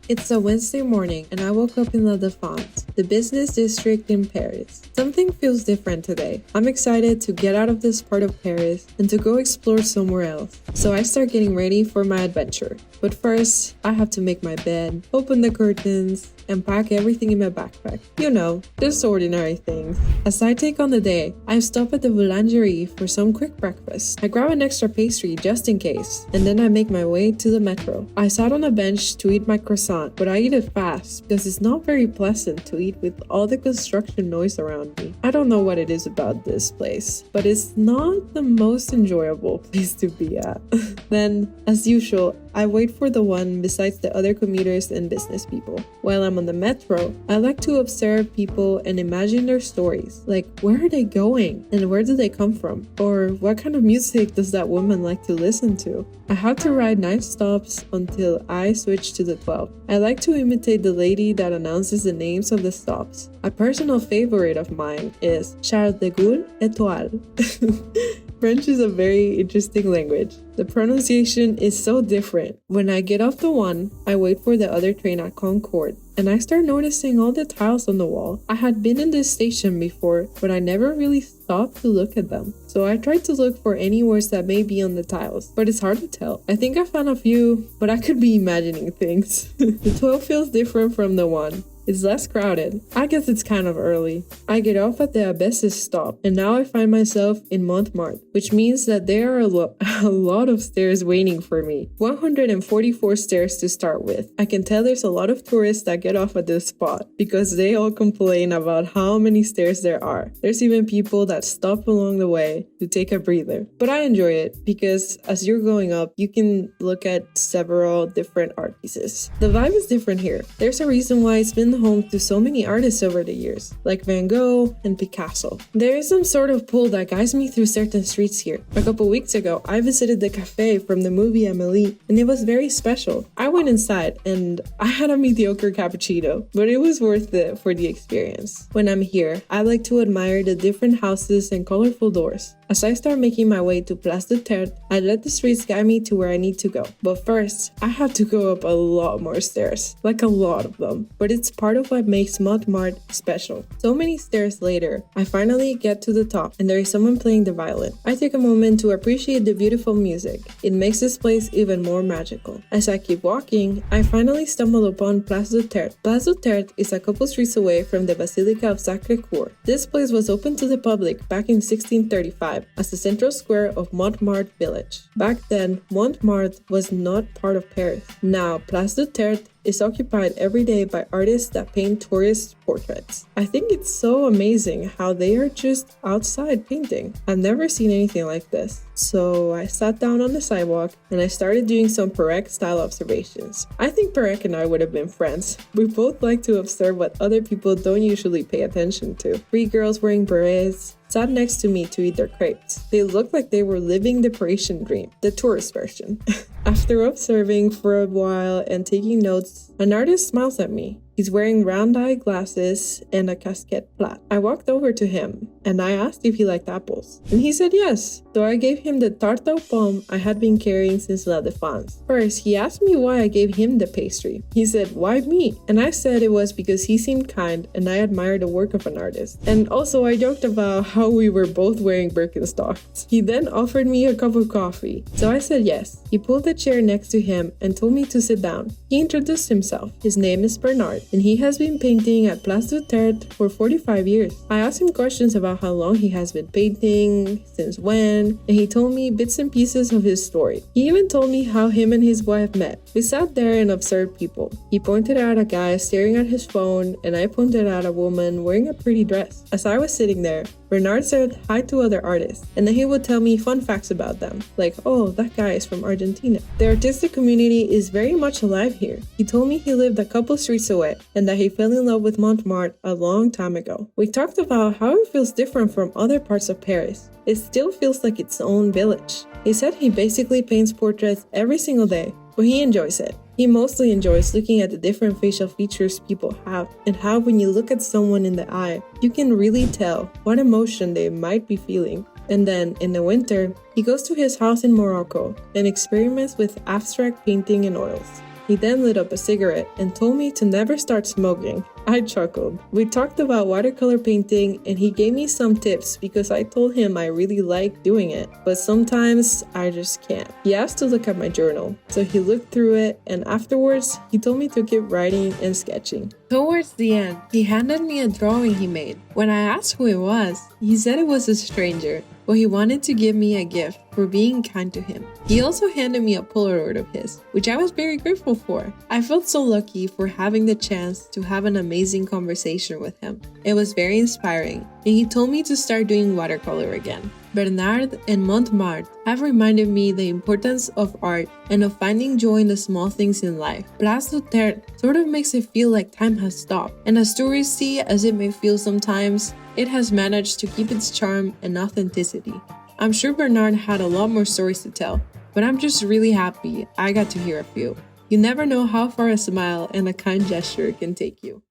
It's a Wednesday morning and I woke up in La Défense, the business district in Paris. Something feels different today. I'm excited to get out of this part of Paris and to go explore somewhere else. So I start getting ready for my adventure. But first, I have to make my bed, open the curtains, and pack everything in my backpack. You know, just ordinary things. As I take on the day, I stop at the boulangerie for some quick breakfast. I grab an extra pastry just in case, and then I make my way to the metro. I sat on a bench to eat my croissant, but I eat it fast because it's not very pleasant to eat with all the construction noise around me. I don't know what it is about this place, but it's not the most enjoyable place to be at. Then, as usual, I wait for the one besides the other commuters and business people. While I'm on the metro, I like to observe people and imagine their stories. Like, where are they going? And where do they come from? Or what kind of music does that woman like to listen to? I have to ride 9 stops until I switch to the 12. I like to imitate the lady that announces the names of the stops. A personal favorite of mine is Charles de Gaulle Étoile. French is a very interesting language. The pronunciation is so different. When I get off the one, I wait for the other train at Concorde, and I start noticing all the tiles on the wall. I had been in this station before, but I never really stopped to look at them. So I tried to look for any words that may be on the tiles, but it's hard to tell. I think I found a few, but I could be imagining things. The 12 feels different from the 1. It's less crowded. I guess it's kind of early. I get off at the Abesses stop, and now I find myself in Montmartre, which means that there are a lot of stairs waiting for me. 144 stairs to start with. I can tell there's a lot of tourists that get off at this spot because they all complain about how many stairs there are. There's even people that stop along the way to take a breather. But I enjoy it because as you're going up, you can look at several different art pieces. The vibe is different here. There's a reason why it's been home to so many artists over the years, like Van Gogh and Picasso. There is some sort of pull that guides me through certain streets here. A couple weeks ago, I visited the cafe from the movie Amélie, and it was very special. I went inside and I had a mediocre cappuccino, but it was worth it for the experience. When I'm here, I like to admire the different houses and colorful doors. As I start making my way to Place de Tertre, I let the streets guide me to where I need to go. But first, I have to go up a lot more stairs, like a lot of them. But it's part of what makes Montmartre special. So many stairs later, I finally get to the top and there is someone playing the violin. I take a moment to appreciate the beautiful music. It makes this place even more magical. As I keep walking, I finally stumble upon Place de Tertre. Place de Tertre is a couple streets away from the Basilica of Sacré-Cœur. This place was open to the public back in 1635. As the central square of Montmartre village. Back then, Montmartre was not part of Paris. Now, Place de Tertre is occupied every day by artists that paint tourist portraits. I think it's so amazing how they are just outside painting. I've never seen anything like this. So I sat down on the sidewalk and I started doing some Perec style observations. I think Perec and I would have been friends. We both like to observe what other people don't usually pay attention to. 3 girls wearing berets sat next to me to eat their crepes. They looked like they were living the Parisian dream, the tourist version. After observing for a while and taking notes, an artist smiles at me. He's wearing round-eye glasses and a casquette plat. I walked over to him and I asked if he liked apples. And he said yes. So I gave him the tarte aux pommes I had been carrying since La Défense. First, he asked me why I gave him the pastry. He said, "Why me?" And I said it was because he seemed kind and I admired the work of an artist. And also I joked about how we were both wearing Birkenstocks. He then offered me a cup of coffee. So I said yes. He pulled the chair next to him and told me to sit down. He introduced himself. His name is Bernard, and he has been painting at Place de Tertre for 45 years. I asked him questions about how long he has been painting, since when, and he told me bits and pieces of his story. He even told me how him and his wife met. We sat there and observed people. He pointed out a guy staring at his phone, and I pointed out a woman wearing a pretty dress. As I was sitting there, Bernard said hi to other artists, and then he would tell me fun facts about them, like, oh, that guy is from Argentina. The artistic community is very much alive here. He told me he lived a couple streets away, and that he fell in love with Montmartre a long time ago. We talked about how it feels different from other parts of Paris. It still feels like its own village. He said he basically paints portraits every single day, but he enjoys it. He mostly enjoys looking at the different facial features people have and how when you look at someone in the eye, you can really tell what emotion they might be feeling. And then, in the winter, he goes to his house in Morocco and experiments with abstract painting and oils. He then lit up a cigarette and told me to never start smoking. I chuckled. We talked about watercolor painting and he gave me some tips because I told him I really like doing it, but sometimes I just can't. He asked to look at my journal, so he looked through it and afterwards he told me to keep writing and sketching. Towards the end, he handed me a drawing he made. When I asked who it was, he said it was a stranger, but he wanted to give me a gift for being kind to him. He also handed me a Polaroid of his, which I was very grateful for. I felt so lucky for having the chance to have an amazing conversation with him. It was very inspiring, and he told me to start doing watercolor again. Bernard and Montmartre have reminded me the importance of art and of finding joy in the small things in life. Place du Tertre sort of makes it feel like time has stopped, and as touristy as it may feel sometimes, it has managed to keep its charm and authenticity. I'm sure Bernard had a lot more stories to tell, but I'm just really happy I got to hear a few. You never know how far a smile and a kind gesture can take you.